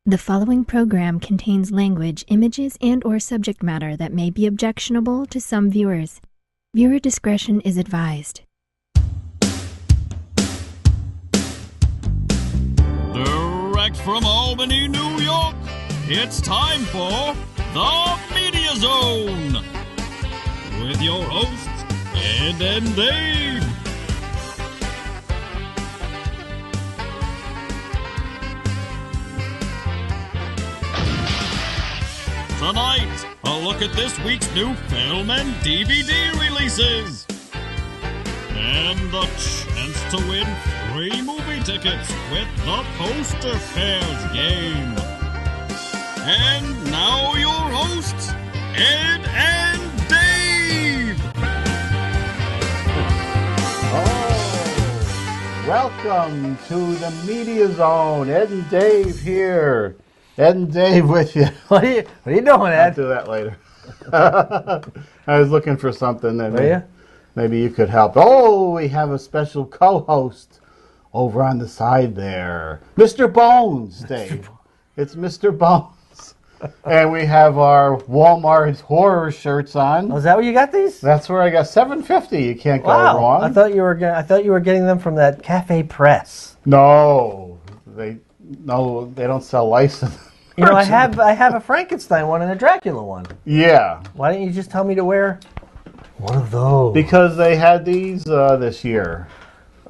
The following program contains language, images, and/or subject matter that may be objectionable to some viewers. Viewer discretion is advised. Direct from Albany, New York, it's time for the Media Zone with your hosts, Ed and Dave. Tonight, a look at this week's new film and DVD releases. And the chance to win free movie tickets with the Poster Pairs game. And now your hosts, Ed and Dave. Oh, welcome to the Media Zone. Ed and Dave here. Ed and Dave with you. What are you doing, Ed? I'll do that later. I was looking for something that maybe you could help. Oh, we have a special co-host over on the side there. Mr. Bones, Dave. It's Mr. Bones. And we have our Walmart horror shirts on. Oh, is that where you got these? That's where I got $7.50. You can't go wrong. I thought you were getting them from that Cafe Press. No, they don't sell licensed. You know, I have a Frankenstein one and a Dracula one. Yeah. Why didn't you just tell me to wear one of those? Because they had these this year.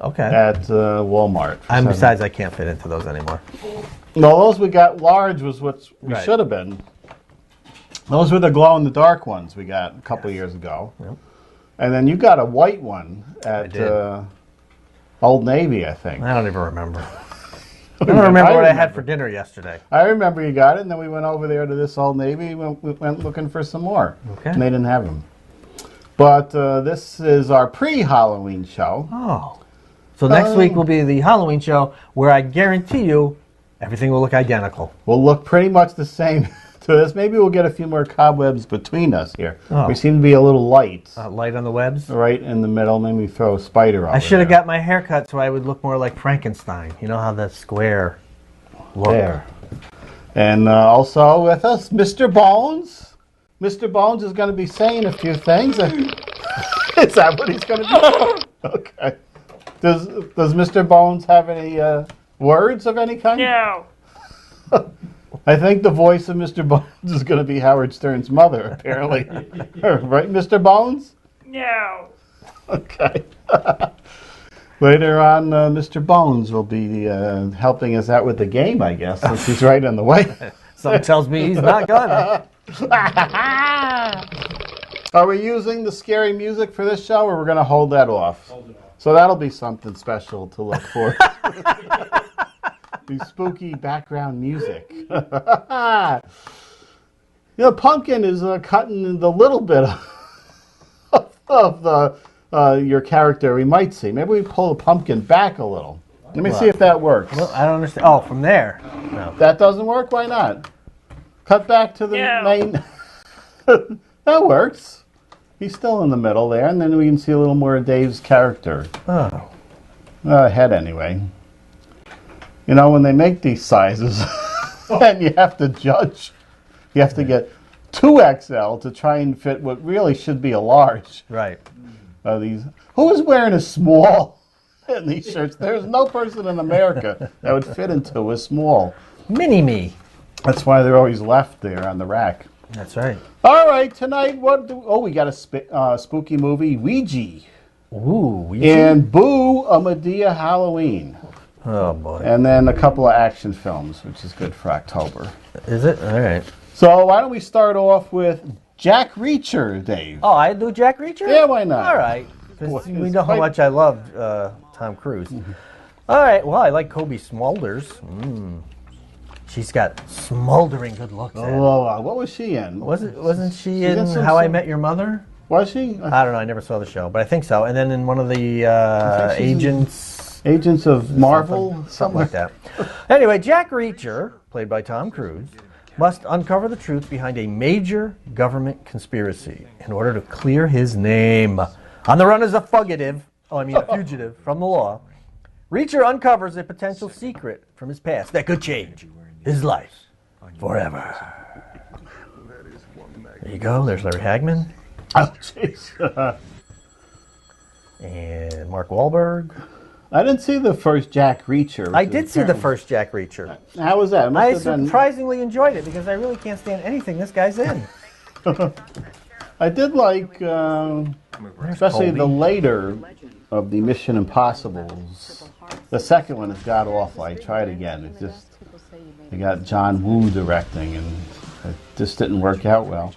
Okay. At Walmart. Besides, I can't fit into those anymore. No, those we got large was what we should have been. Those were the glow-in-the-dark ones we got a couple years ago. Yep. And then you got a white one at Old Navy, I think. I don't even remember. I don't remember what I had for dinner yesterday. I remember you got it, and then we went over there to this Old Navy. We went looking for some more. Okay. And they didn't have them. But this is our pre-Halloween show. Oh. So next week will be the Halloween show where I guarantee you everything will look identical. Will look pretty much the same to this. Maybe we'll get a few more cobwebs between us here. Oh. We seem to be a little light. Light on the webs? Right in the middle. Maybe throw a spider over I should have got my hair cut so I would look more like Frankenstein. You know how the square look. There. And also with us, Mr. Bones. Mr. Bones is going to be saying a few things. Is that what he's going to do? Okay. Does Mr. Bones have any words of any kind? No. I think the voice of Mr. Bones is going to be Howard Stern's mother, apparently. Right, Mr. Bones? No. Okay. Later on, Mr. Bones will be helping us out with the game, I guess, since he's right in the way. Something tells me he's not gonna. Are we using the scary music for this show, or we're going to hold that off? Hold it off. So that'll be something special to look for. The spooky background music. Pumpkin is cutting the little bit of the your character we might see. Maybe we pull the pumpkin back a little. Let me see if that works. Well, I don't understand. Oh, from there. No. That doesn't work? Why not? Cut back to the main. That works. He's still in the middle there, and then we can see a little more of Dave's character. Oh. Head anyway. You know, when they make these sizes, and you have to judge, you have to get 2XL to try and fit what really should be a large. Right. Who is wearing a small in these shirts? There's no person in America that would fit into a small. Mini-me. That's why they're always left there on the rack. That's right. All right, tonight, we got a spooky movie, Ouija. Ooh, Ouija. And Boo, a MADEA Halloween. Oh, boy. And then a couple of action films, which is good for October. Is it? All right. So why don't we start off with Jack Reacher, Dave? Oh, I do Jack Reacher? Yeah, why not? All right. Because we know how much I love Tom Cruise. All right. Well, I like Kobe Smulders. She's got smoldering good looks. Oh, what was she in? Wasn't she in How I Met Your Mother? Was she? I don't know. I never saw the show, but I think so. And then in one of the Agents of Marvel? Something like that. Anyway, Jack Reacher, played by Tom Cruise, must uncover the truth behind a major government conspiracy in order to clear his name. On the run as a fugitive from the law, Reacher uncovers a potential secret from his past that could change his life forever. There you go. There's Larry Hagman. Oh, jeez. And Mark Wahlberg. I didn't see the first Jack Reacher. I did see the first Jack Reacher. How was that? I surprisingly enjoyed it because I really can't stand anything this guy's in. I did like, especially Colby. the later of the Mission Impossibles. The second one is god awful. I tried again. It just, they got John Woo directing, and it just didn't work out well.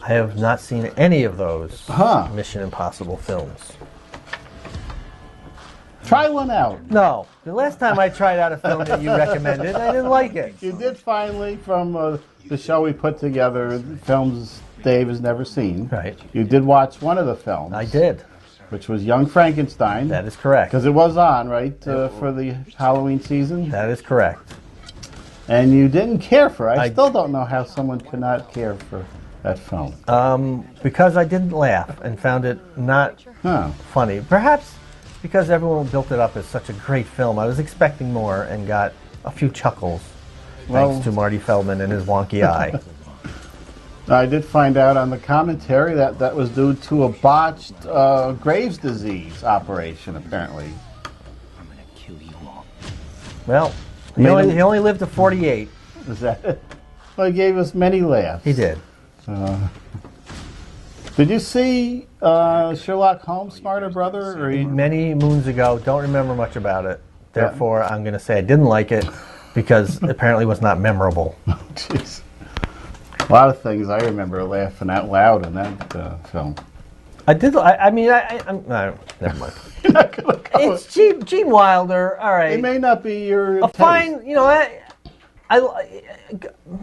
I have not seen any of those Huh. Mission Impossible films. Try one out. No. The last time I tried out a film that you recommended, I didn't like it. You did finally, from the show we put together, films Dave has never seen. Right. You did watch one of the films. I did. Which was Young Frankenstein. That is correct. Because it was on, right, for the Halloween season? That is correct. And you didn't care for it. I still don't know how someone could not care for that film. Because I didn't laugh and found it not funny. Perhaps because everyone built it up as such a great film. I was expecting more and got a few chuckles thanks to Marty Feldman and his wonky eye. I did find out on the commentary that that was due to a botched Graves' disease operation, apparently. I'm going to kill you all. Well, he only lived to 48. Is that it? Well, he gave us many laughs. He did. Did you see Sherlock Holmes' Smarter Brother? Or Many moons ago. Don't remember much about it. Therefore, I'm going to say I didn't like it because apparently it was not memorable. Jeez. A lot of things I remember laughing out loud in that film. I did. I mean, I'm no, never mind. You're not gonna go. It's Gene Wilder. All right. It may not be your a taste. fine. You know,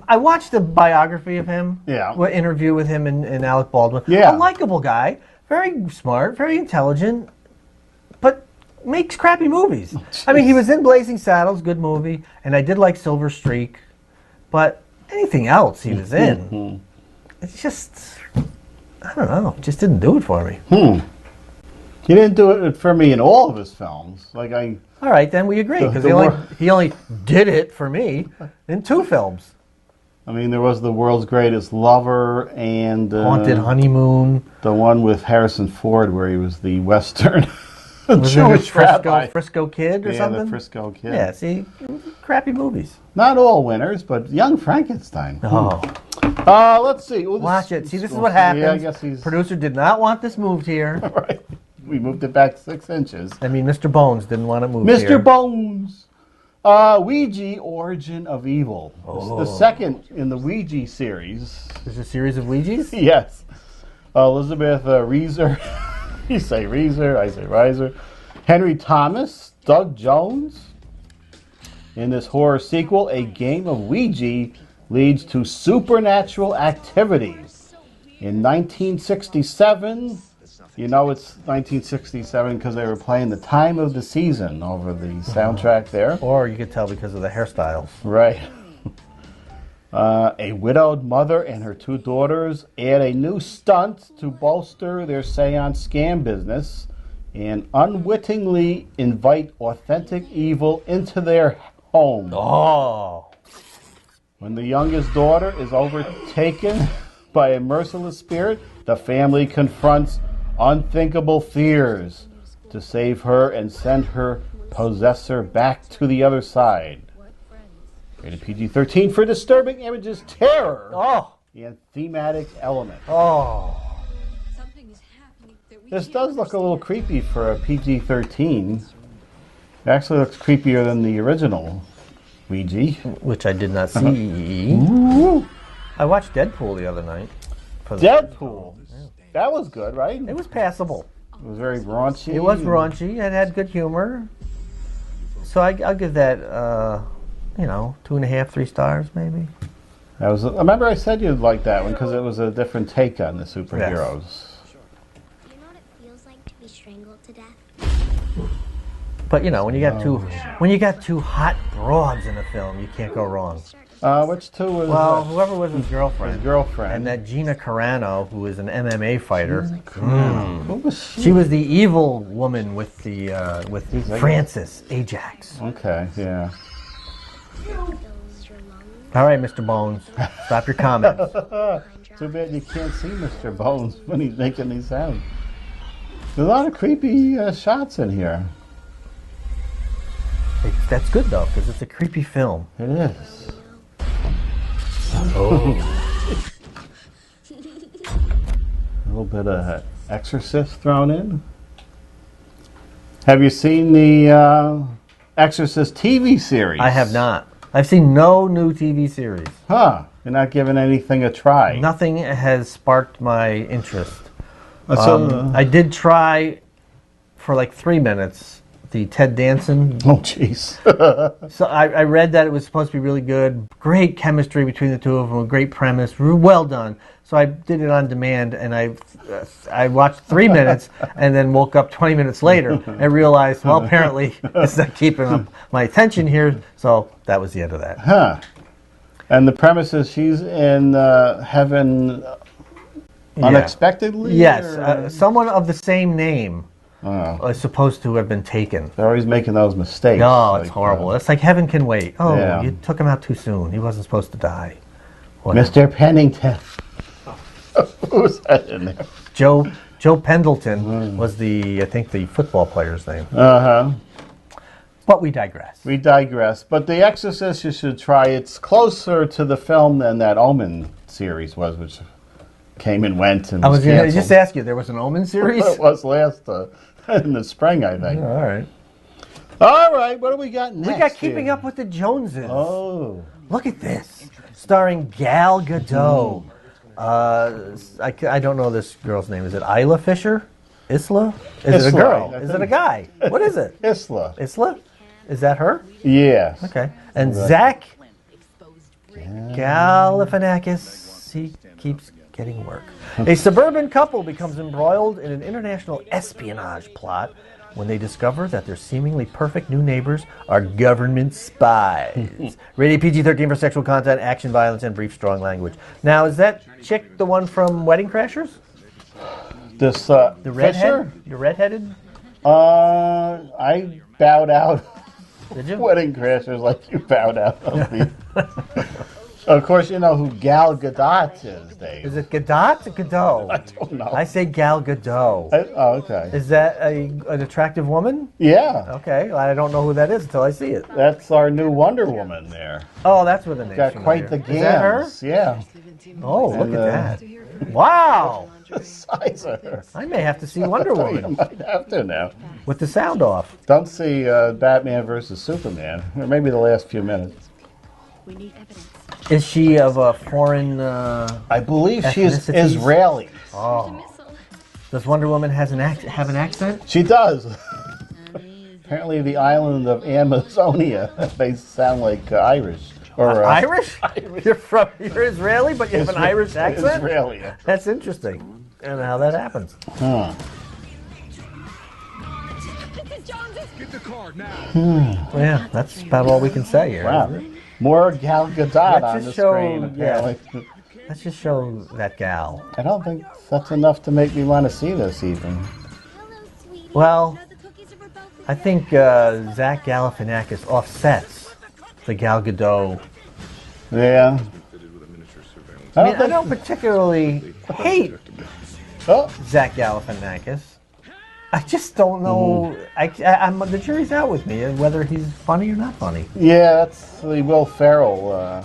I watched a biography of him. Yeah. An interview with him and Alec Baldwin. Yeah. A likable guy, very smart, very intelligent, but makes crappy movies. I mean, he was in Blazing Saddles, good movie, and I did like Silver Streak, but anything else he was in, it's just, I don't know, it just didn't do it for me. He didn't do it for me in all of his films. All right, then we agree, because he only did it for me in 2 films. I mean, there was The World's Greatest Lover and Haunted Honeymoon. The one with Harrison Ford where he was the Western Jewish Frisco Kid or something? Yeah, the Frisco Kid. Yeah, see, crappy movies. Not all winners, but Young Frankenstein. Oh. Let's see. Watch it. See, this is what happens. Yeah, I guess he's... Producer did not want this moved here. Right. We moved it back 6 inches. I mean, Mr. Bones didn't want it moved here. Mr. Bones! Ouija, Origin of Evil. Oh. The second in the Ouija series. There's a series of Ouijas? Yes. Elizabeth Reeser. You say Reeser, I say Reiser. Henry Thomas, Doug Jones. In this horror sequel, a game of Ouija leads to supernatural activity. In 1967, you know it's 1967 because they were playing The Time of the Season over the soundtrack there. Or you could tell because of the hairstyles. Right. A widowed mother and her 2 daughters add a new stunt to bolster their seance scam business and unwittingly invite authentic evil into their home. Oh. When the youngest daughter is overtaken by a merciless spirit, the family confronts unthinkable fears to save her and send her possessor back to the other side. Rated PG-13 for disturbing images, terror, and thematic elements. Oh. This does look a little creepy for a PG-13. It actually looks creepier than the original Ouija. Which I did not see. I watched Deadpool the other night. Deadpool? That was good, right? It was passable. It was very raunchy. It was raunchy. It had good humor. So I'll give that, 2.5, 3 stars maybe. I remember I said you'd like that one because it was a different take on the superheroes. Do you know what it feels like to be strangled to death? But when you got two hot broads in a film, you can't go wrong. Which 2 was? Well, whoever was his girlfriend. His girlfriend. And that Gina Carano, who is an MMA fighter. What was she? She was the evil woman with the with Francis Ajax. Okay, yeah. All right, Mr. Bones. Stop your comments. Too bad you can't see Mr. Bones when he's making these sounds. There's a lot of creepy shots in here. That's good, though, because it's a creepy film. It is. Oh. A little bit of Exorcist thrown in. Have you seen the Exorcist TV series? I have not. I've seen no new TV series. Huh. You're not giving anything a try. Nothing has sparked my interest. I did try for like 3 minutes the Ted Danson. Oh, jeez. So I read that it was supposed to be really good. Great chemistry between the two of them. Great premise. Well done. So I did it on demand, and I watched 3 minutes, and then woke up 20 minutes later and realized, well, apparently it's not keeping up my attention here. So that was the end of that. Huh. And the premise is she's in heaven unexpectedly? Yes. Someone of the same name is supposed to have been taken. They're always making those mistakes. No, it's horrible. It's like Heaven Can Wait. Oh, yeah. You took him out too soon. He wasn't supposed to die. Mr. Pennington. Who's that in there? Joe Pendleton was I think the football player's name. Uh-huh. But we digress. We digress. But The Exorcist you should try. It's closer to the film than that Omen series was, which came and went and I was going to canceled. just ask you, there was an Omen series? It was last in the spring, I think. All right. All right, what do we got next? We got Keeping Up with the Joneses. Oh. Look at this. Starring Gal Gadot. I don't know this girl's name. Is it Isla Fisher? Isla? Is it a girl? Is it a guy? What is it? Isla. Isla? Is that her? Yes. Okay. And Zach Galifianakis, he keeps getting work. A suburban couple becomes embroiled in an international espionage plot when they discover that their seemingly perfect new neighbors are government spies. Rated PG-13 for sexual content, action, violence, and brief, strong language. Now, is that chick the one from Wedding Crashers? This The Fisher? redhead? You're redheaded? I bowed out. Did you? Wedding Crashers like you bowed out of me. Of course, you know who Gal Gadot is, Dave. Is it Gadot or Gadot? I don't know. I say Gal Gadot. Oh, okay. Is that an attractive woman? Yeah. Okay, I don't know who that is until I see it. That's our new Wonder Woman there. Oh, that's where the name's Got familiar. quite the gams. Is that her? Yeah. Oh, look And, at that. Wow! The size of her. I may have to see Wonder You Woman might have to now. with the sound off. Don't see Batman versus Superman, or maybe the last few minutes. We need evidence. Is she of a foreign... I believe she is ethnicities? Israeli. Oh. Does Wonder Woman have an accent? She does. Apparently the island of Amazonia, they sound like Irish. Or Irish? You're Israeli, but you have an Irish accent? Israeli. That's interesting. I don't know how that happens. Huh. Get the car now. Well, yeah, that's about all we can say here. Wow. More Gal Gadot Let's on just the show- screen, yeah. apparently. Let's just show that gal. I don't think that's enough to make me want to see this even. Hello, sweetie. Well, You know the cookies are for both I of think Zach Galifianakis offsets the Gal Gadot. Yeah. I mean, I don't particularly hate Oh, Zach Galifianakis. I just don't know. I'm the jury's out with me whether he's funny or not funny. yeah, that's the Will Ferrell.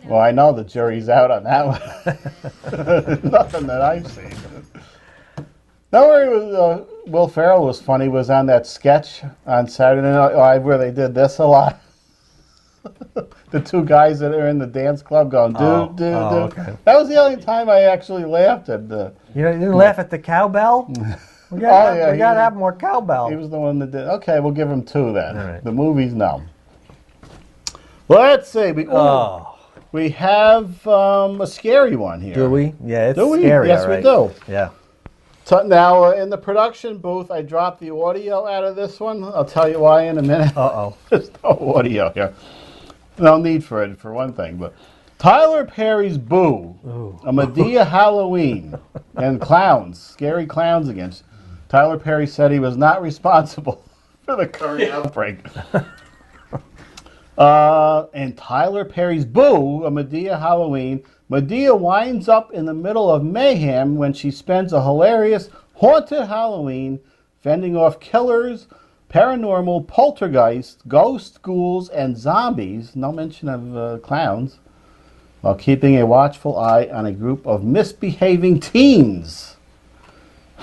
Well, I know the jury's out on that one. Nothing that I've seen. No, Will Ferrell was funny. Was on that sketch on Saturday Night Live where they did this a lot. The two guys that are in the dance club going do. Okay. That was the only time I actually laughed at the. You didn't laugh at the cowbell? We gotta have more cowbell. He was the one that did. Okay, we'll give him two then. All right. The movies, no. Well, let's see. We have a scary one here. Do we? Yeah, it's Do we? scary. Yes, all we right. do. Yeah. So now, in the production booth, I dropped the audio out of this one. I'll tell you why in a minute. Uh-oh. There's no audio here. No need for it, for one thing. But Tyler Perry's Boo, a Medea Halloween, and clowns, scary clowns again. Tyler Perry said he was not responsible for the current outbreak. And Tyler Perry's Boo, a Madea Halloween. Madea winds up in the middle of mayhem when she spends a hilarious haunted Halloween fending off killers, paranormal, poltergeists, ghosts, ghouls, and zombies. No mention of clowns. While keeping a watchful eye on a group of misbehaving teens.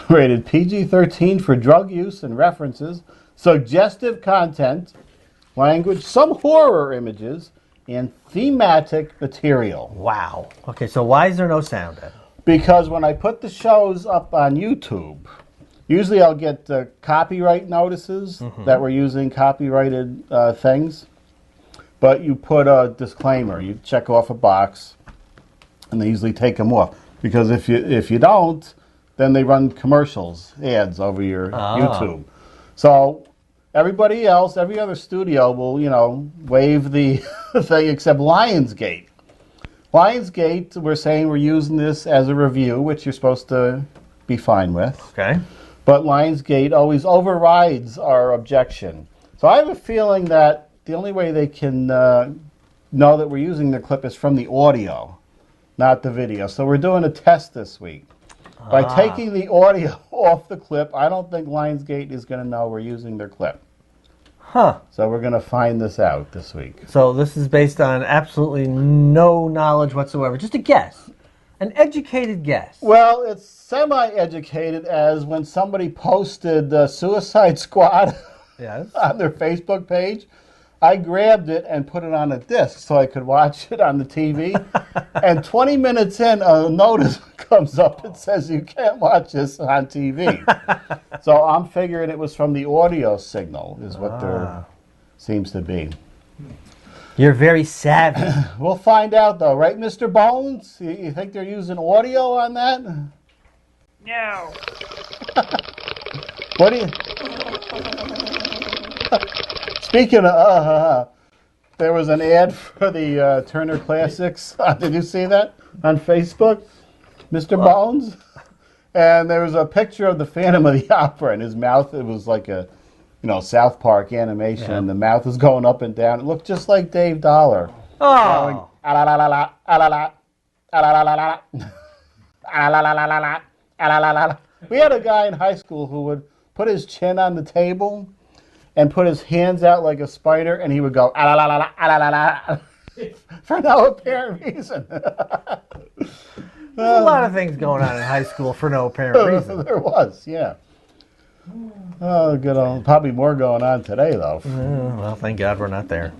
Rated PG-13 for drug use and references, suggestive content, language, some horror images, and thematic material. Wow. Okay, so why is there no sound then? Because when I put the shows up on YouTube, usually I'll get copyright notices that we're using copyrighted things. But you put a disclaimer. You check off a box, and they usually take them off. Because if you don't, then they run commercials, ads over your YouTube. So everybody else, every other studio will, waive the thing except Lionsgate. Lionsgate, we're saying we're using this as a review, which you're supposed to be fine with. Okay. But Lionsgate always overrides our objection. So I have a feeling that the only way they can know that we're using the clip is from the audio, not the video. So we're doing a test this week. By taking the audio off the clip, I don't think Lionsgate is going to know we're using their clip. Huh. So we're going to find this out this week. So this is based on absolutely no knowledge whatsoever. Just a guess. An educated guess. Well, it's semi-educated as when somebody posted Suicide Squad Yes. on their Facebook page. I grabbed it and put it on a disc so I could watch it on the TV. And 20 minutes in, a notice comes up that says you can't watch this on TV. So I'm figuring it was from the audio signal is what there seems to be. You're very savvy. We'll find out, though. Right, Mr. Bones? You think they're using audio on that? No. What do you... Speaking of, there was an ad for the Turner Classics. Did you see that on Facebook, Mr. Bones? And there was a picture of the Phantom of the Opera, and his mouth, it was like a, South Park animation, and the mouth was going up and down. It looked just like Dave Dollar. Oh. We had a guy in high school who would put his chin on the table and put his hands out like a spider, and he would go, ah, la, la, la, ah, la, la, la, for no apparent reason. There's a lot of things going on in high school for no apparent reason. There was, yeah. Oh, good old, probably more going on today, though. Well, thank God we're not there.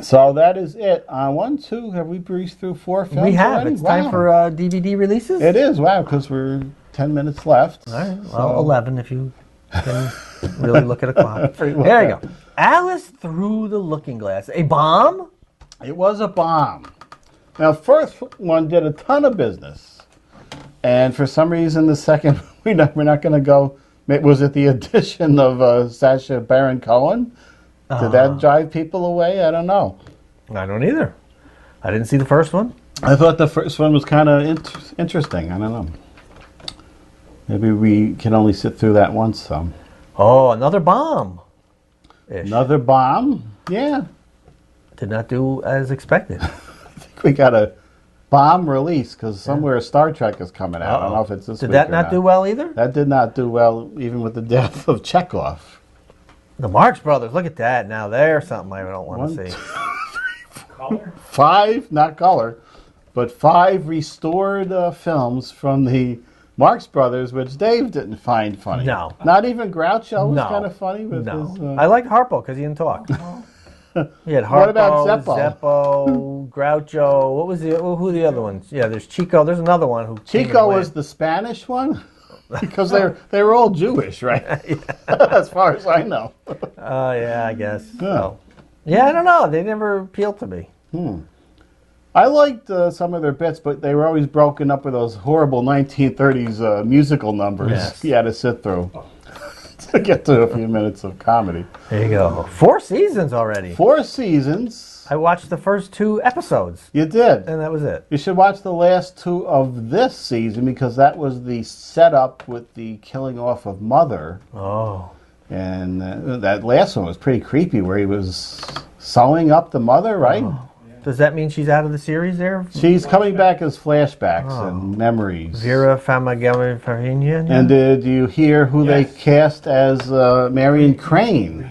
So that is it. 1, 2, have we breezed through 4 films? We have. Already? It's time for DVD releases. It is, wow, because we're 10 minutes left. All right, well, 11 if you can really look at a clock. There you go. Alice Through the Looking Glass. A bomb? It was a bomb. Now, first one did a ton of business. And for some reason, the second, we're not going to go. Was it the addition of Sacha Baron Cohen? Did that drive people away? I don't know. I don't either. I didn't see the first one. I thought the first one was kind of interesting. I don't know. Maybe we can only sit through that once. So. Oh, another bomb. Another bomb? Yeah. Did not do as expected. I think we got a bomb release because somewhere Star Trek is coming out. I don't know if it's this week. Did that not do well either? That did not do well, even with the death of Chekhov. The Marx Brothers, look at that. Now there's something I don't want to see. Color? 5, not color, but 5 restored films from the Marx Brothers, which Dave didn't find funny. No. Not even Groucho was kind of funny with his... I liked Harpo because he didn't talk. He had Harpo, What about Zeppo, Groucho. What was who are the other ones? Yeah, there's Chico. There's another one who. Chico was the Spanish one? Because they were all Jewish, right? As far as I know. Oh, yeah, I guess. Yeah. So. Yeah, I don't know. They never appealed to me. I liked some of their bits, but they were always broken up with those horrible 1930s musical numbers you had to sit through to get to a few minutes of comedy. There you go. 4 seasons already. 4 seasons. I watched the first 2 episodes. You did. And that was it. You should watch the last 2 of this season because that was the setup with the killing off of Mother. Oh. And that last one was pretty creepy where he was sewing up the mother, right? Oh. Does that mean she's out of the series there? She's coming back as flashbacks and memories. Vera Farmiga. And did you hear who they cast as Marion Crane?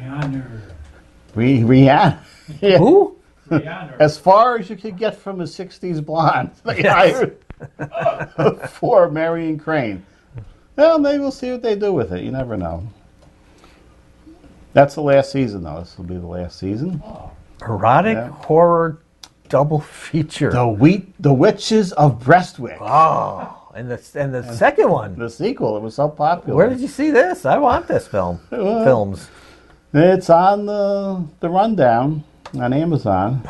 Rihanna. Yeah. Who? As far as you could get from a 60s blonde, they hired for Marion Crane. Well, maybe we'll see what they do with it. You never know. That's the last season, though. This will be the last season. Erotic horror double feature. The Witches of Brestwick. Oh, and the second one. The sequel. It was so popular. Where did you see this? I want this film. Films. It's on the rundown on Amazon.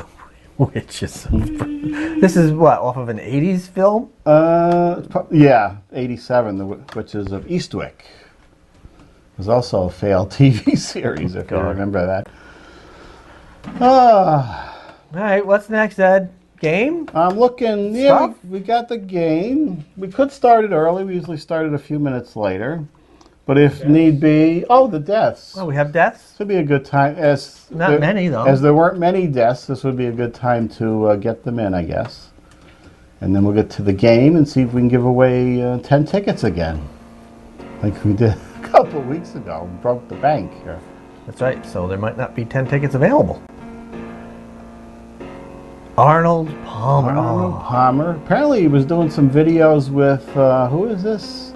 Witches. This is what, off of an 80s film? Yeah, 87, The Witches of Eastwick. It was also a failed TV series, if you remember that. All right, what's next, Ed? Game? I'm looking. Yeah, we got the game. We could start it early. We usually start it a few minutes later. But if need be... Oh, the deaths. Oh, we have deaths? This would be a good time. Not many, though. As there weren't many deaths, this would be a good time to get them in, I guess. And then we'll get to the game and see if we can give away 10 tickets again. Like we did a couple weeks ago. Broke the bank here. That's right. So there might not be 10 tickets available. Arnold Palmer. Arnold Palmer. Apparently he was doing some videos with... who is this?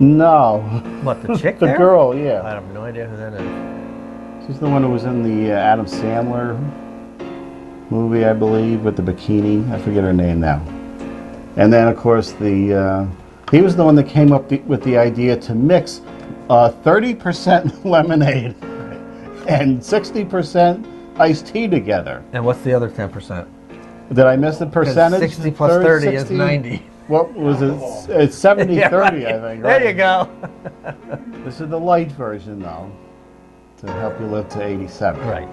No. What, the chick The there? girl, yeah. I have no idea who that is. She's the one who was in the Adam Sandler movie, I believe, with the bikini. I forget her name now. And then, of course, he was the one that came up with the idea to mix 30% lemonade and 60% iced tea together. And what's the other 10%? Did I miss the percentage? 60 plus 30 is 90. What was it? It's 70-30, Yeah, right. I think. Right? There you go. This is the light version, though, to help you live to 87. Right.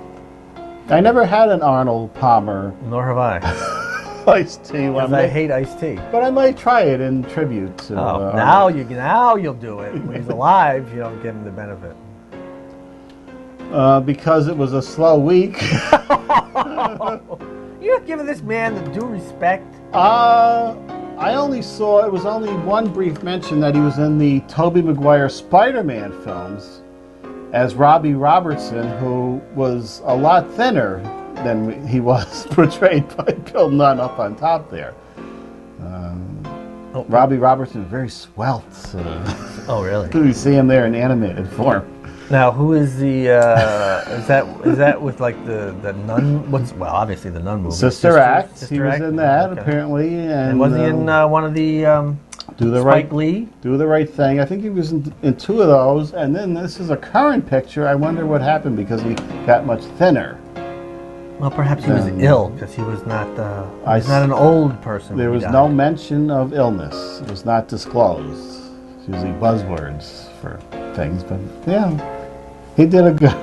I never had an Arnold Palmer Nor have I. iced tea. Because I hate iced tea. But I might try it in tribute to. Now you'll do it. When he's alive, you don't give him the benefit. Because it was a slow week. You're not giving this man the due respect. I only saw, it was only one brief mention that he was in the Tobey Maguire Spider-Man films as Robbie Robertson, who was a lot thinner than he was portrayed by Bill Nunn up on top there. Robbie Robertson is very svelte. Oh, really? You see him there in animated form. Now, who is the? Is that with like the nun? Well, obviously the nun movie. Sister Act. Sister He was Act? in that Okay. apparently, And was he in one of the Spike Lee? Do the Right Thing. I think he was in two of those, and then this is a current picture. I wonder what happened because he got much thinner. Well, perhaps he was ill because he was not. He's not an old person. There was no mention of illness. It was not disclosed. It's usually buzzwords for things, but yeah. He did a good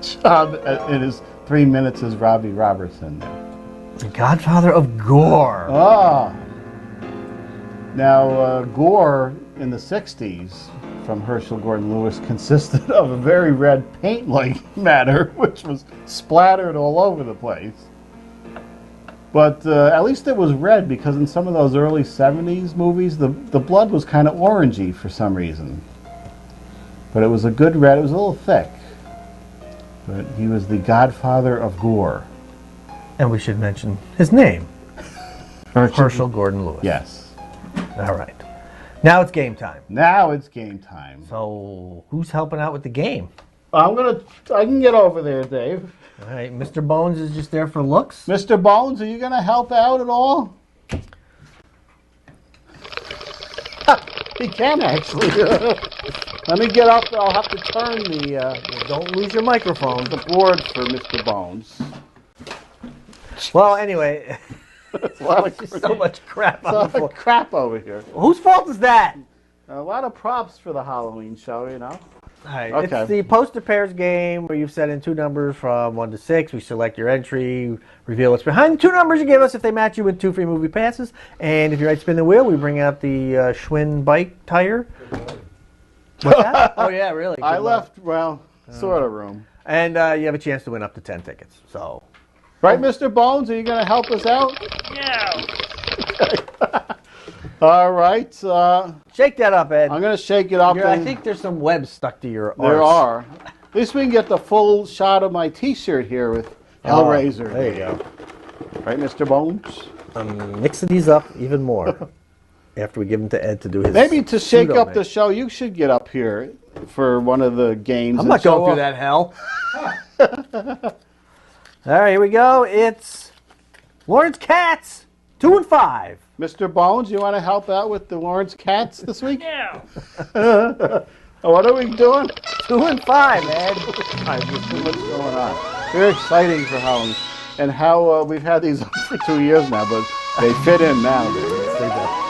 job in his 3 minutes as Robbie Robertson there. The Godfather of Gore. Oh. Now, gore in the 60s from Herschel Gordon Lewis consisted of a very red paint-like matter, which was splattered all over the place. But at least it was red, because in some of those early 70s movies, the blood was kind of orangey for some reason. But it was a good red. It was a little thick. But he was the Godfather of Gore. And we should mention his name. Herschel Gordon Lewis. Yes. All right. Now it's game time. Now it's game time. So who's helping out with the game? I can get over there, Dave. All right. Mr. Bones is just there for looks. Mr. Bones, are you going to help out at all? He can actually. Let me get up. I'll have to turn Don't lose your microphone. the board for Mr. Bones. Well, anyway, There's a lot of so much crap on the floor. crap over here. Whose fault is that? A lot of props for the Halloween show, you know. All right. Okay. It's the poster pairs game where you've set in two numbers from 1 to 6. We select your entry, reveal what's behind the two numbers you give us. If they match, you win 2 free movie passes. And if you right spin the wheel, we bring out the Schwinn bike tire. What's that? Oh, yeah, really. I left, sort of room. And you have a chance to win up to 10 tickets. So, right, Mr. Bones? Are you going to help us out? No. All right. Shake that up, Ed. I'm going to shake it up. I think there's some webs stuck to your arse. There are. At least we can get the full shot of my T-shirt here with Hellraiser. There you go. Right, Mr. Bones? I'm mixing these up even more after we give them to Ed to do his. Maybe to shake up the mix. show, you should get up here for one of the games. I'm not going through that hell. All right, here we go. It's Lawrence Katz, 2 and 5. Mr. Bones, you want to help out with the Lawrence Katz this week? No. What are we doing? 2 and 5, Ed. There's too much going on. Very exciting for Halloween. And how we've had these up for 2 years now, but they fit in now.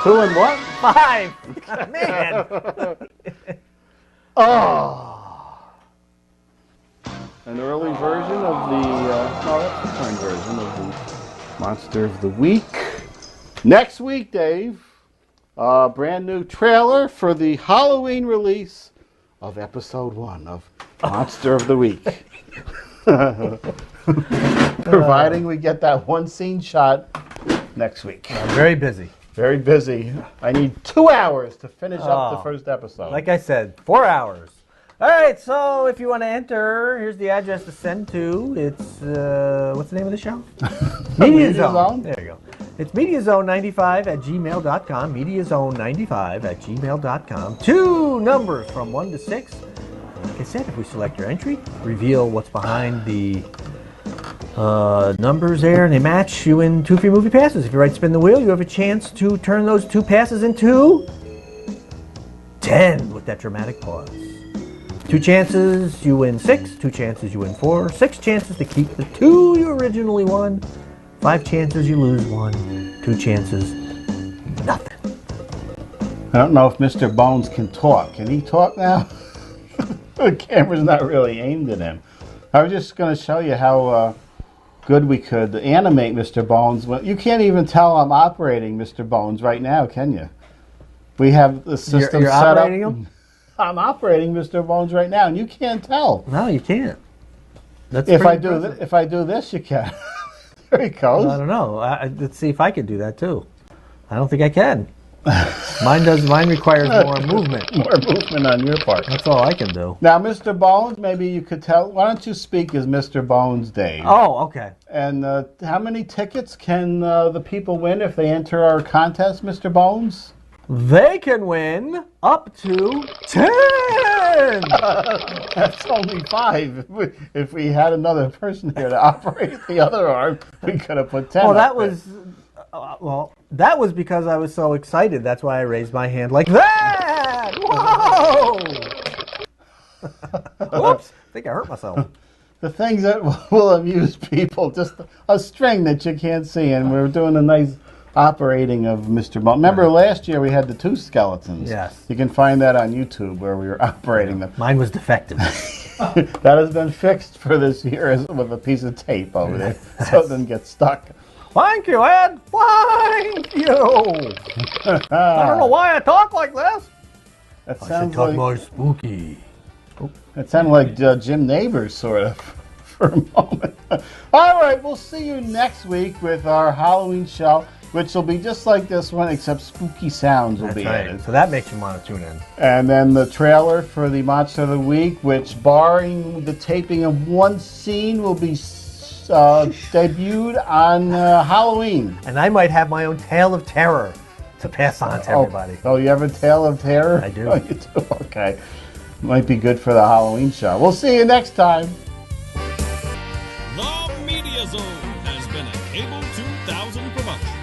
2 and what? 5. Man. Oh. An early version of the, no, that's the current version of the Monster of the Week. Next week, Dave, brand new trailer for the Halloween release of episode 1 of Monster of the Week. Providing we get that one scene shot next week. I'm very busy. Very busy. I need 2 hours to finish up the first episode. Like I said, 4 hours. All right, so if you want to enter, here's the address to send to. It's, what's the name of the show? Media Zone. There you go. It's MediaZone95@gmail.com. MediaZone95@gmail.com. 2 numbers from 1 to 6. Like I said, if we select your entry, reveal what's behind the numbers there, and they match, you win 2 free movie passes. If you spin the wheel, you have a chance to turn those 2 passes into 10 with that dramatic pause. 2 chances, you win 6. 2 chances, you win 4. 6 chances to keep the 2 you originally won. 5 chances, you lose 1. 2 chances, nothing. I don't know if Mr. Bones can talk. Can he talk now? The camera's not really aimed at him. I was just going to show you how good we could animate Mr. Bones. Well, you can't even tell I'm operating Mr. Bones right now, can you? We have the system You're set operating up. him? I'm operating Mr. Bones right now, and you can't tell. No, you can't. That's If I pretty do this, you can. There he goes. I don't know. Let's see if I can do that too. I don't think I can. Mine requires more movement. More movement on your part. That's all I can do. Now, Mr. Bones, maybe you could tell. Why don't you speak as Mr. Bones, Dave? Oh, okay. And how many tickets can the people win if they enter our contest, Mr. Bones? They can win up to 10. That's only 5. If we had another person here to operate the other arm, we could have put 10. Well, that was because I was so excited. That's why I raised my hand like that. Whoa! Oops! I think I hurt myself. The things that will amuse people, just a string that you can't see, and we're doing a nice operating of Mr. Bones. Remember last year we had the 2 skeletons. Yes. You can find that on YouTube where we were operating them. Mine was defective. That has been fixed for this year with a piece of tape over there so it doesn't get stuck. Thank you, Ed. Thank you. I don't know why I talk like this. That I should sounds talk like more spooky. That sounded like Jim Neighbors, sort of, for a moment. All right, we'll see you next week with our Halloween show, which will be just like this one, except spooky sounds will be added. So that makes you want to tune in. And then the trailer for the Monster of the Week, which, barring the taping of one scene, will be debuted on Halloween. And I might have my own tale of terror to pass on to everybody. Oh, you have a tale of terror? I do. Oh, you do? Okay. Might be good for the Halloween show. We'll see you next time. The Media Zone has been a Cable 2000 production.